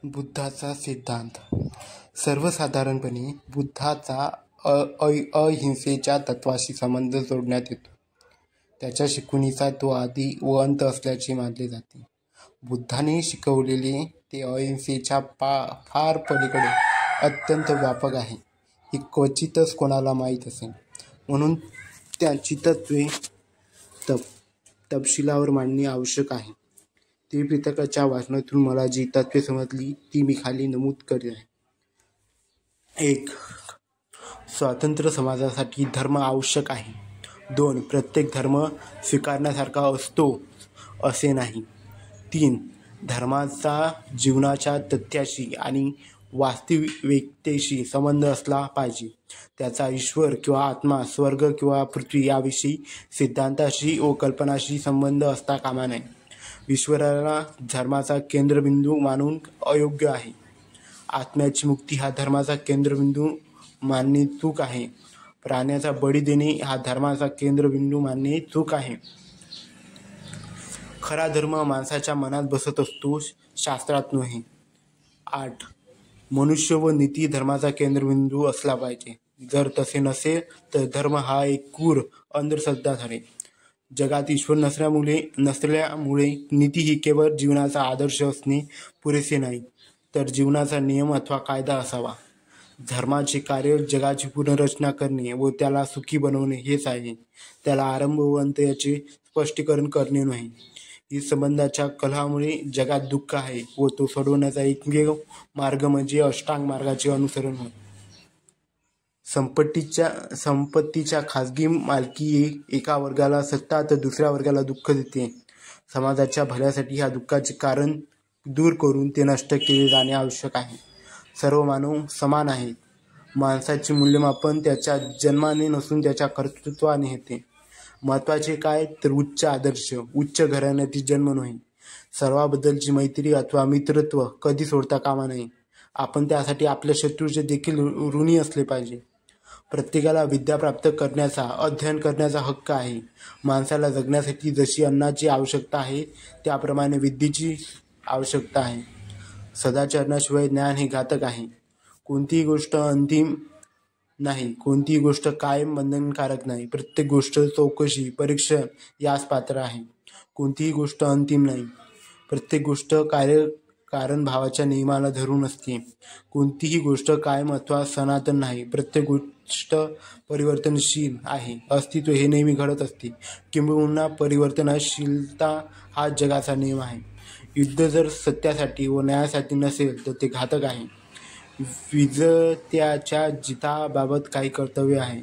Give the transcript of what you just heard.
बुद्धाचा सिद्धांत. सर्वसाधारणपणे बुद्धाचा अहिंसेच्या तत्त्वाशी संबंध जोडण्यात येतो. त्याच्या शिकवणीचा तो आदी व अंत असल्याचे मानले जाते. बुद्धाने शिकवलेले ते अहिंसेच्या फार पलीकडे अत्यंत व्यापक आहे, हे क्वचितच कोणाला माहीत असेल. म्हणून त्यांची तत्त्वे तपशिलावर मांडणे आवश्यक आहे. त्रिपिटकाच्या वाचनातून मला जी तत्त्वे समजली ती मी खाली नमूद करीत आहे. 1. स्वतंत्र समाजासाठी धर्म आवश्यक आहे. 2. प्रत्येक धर्म स्वीकारण्यासारखा असतो असे नाही. 3. धर्माचा जीवनाच्या तथ्याशी आणि वास्तविकतेशी संबंध असला पाहिजे. त्याचा ईश्वर किंवा आत्मा, स्वर्ग किंवा पृथ्वी याविषयी सिद्धांताशी व कल्पनाशी संबंध असता कामा नये. ईश्वराला धर्माचा केंद्रबिंदू मानून अयोग्य आहे. आत्म्याची मुक्ती हा धर्माचा केंद्रबिंदू मानणे चूक आहे. प्राण्याचा बळी देणे हा धर्माचा केंद्रबिंदू मानणे चूक आहे. खरा धर्म माणसाच्या मनात बसत असतो, शास्त्रात नव्हे. 8. मनुष्य व नीती धर्माचा केंद्रबिंदू असला पाहिजे. जर तसे नसेल तर धर्म हा एक क्रूर अंधश्रद्धा ठरेल. जगात ईश्वर नसल्यामुळे नीती ही केवळ जीवनाचा आदर्श असणे पुरेसे नाही, तर जीवनाचा नियम अथवा कायदा असावा. धर्माचे कार्य जगाची पुनर्रचना करणे व त्याला सुखी बनवणे हेच आहे. त्याला आरंभ व अंत याचे स्पष्टीकरण करणे नाही. ही संबंधाच्या कलहामुळे जगात दुःख आहे व तो सोडवण्याचा एकमेव मार्ग म्हणजे अष्टांग मार्गाचे अनुसरण होय. संपत्तीच्या खाजगी मालकी एका वर्गाला सत्ता तर दुसऱ्या वर्गाला दुःख देते. समाजाच्या भल्यासाठी ह्या दुःखाचे कारण दूर करून ते नष्ट केले जाणे आवश्यक आहे. सर्व मानव समान आहेत. माणसाचे मूल्यमापन त्याच्या जन्माने नसून त्याच्या कर्तृत्वाने होते. महत्त्वाचे काय तर उच्च आदर्श, उच्च घराण्यातील जन्म नव्हे. सर्वाबद्दलची मैत्री अथवा मित्रत्व कधी सोडता कामा नये. आपण त्यासाठी आपल्या शत्रूचे देखील ऋणी असले पाहिजे. प्रत्येकाला विद्या प्राप्त करण्याचा, अध्ययन करण्याचा हक्क आहे. माणसाला जगण्यासाठी जशी अन्नाची आवश्यकता आहे त्याप्रमाणे विद्येची आवश्यकता आहे. सदाचरणाशिवाय ज्ञान हे घातक आहे. कोणतीही गोष्ट अंतिम नाही, कोणतीही गोष्ट कायम बंधनकारक नाही. प्रत्येक गोष्ट चौकशी, परीक्षण यास पात्र आहे. कोणतीही गोष्ट अंतिम नाही. प्रत्येक गोष्ट कारण भावाच्या नियमाला धरून असते. कोणतीही गोष्ट कायम अथवा सनातन नाही. प्रत्येक गोष्ट परिवर्तनशील आहे. अस्तित्व हे नेहमी घडत असते. किंबहुना परिवर्तनशीलता हा जगाचा नियम आहे. युद्ध जर सत्यासाठी व न्यायासाठी नसेल तर ते घातक आहे. विजेत्याच्या जिताबाबत काही कर्तव्य आहे.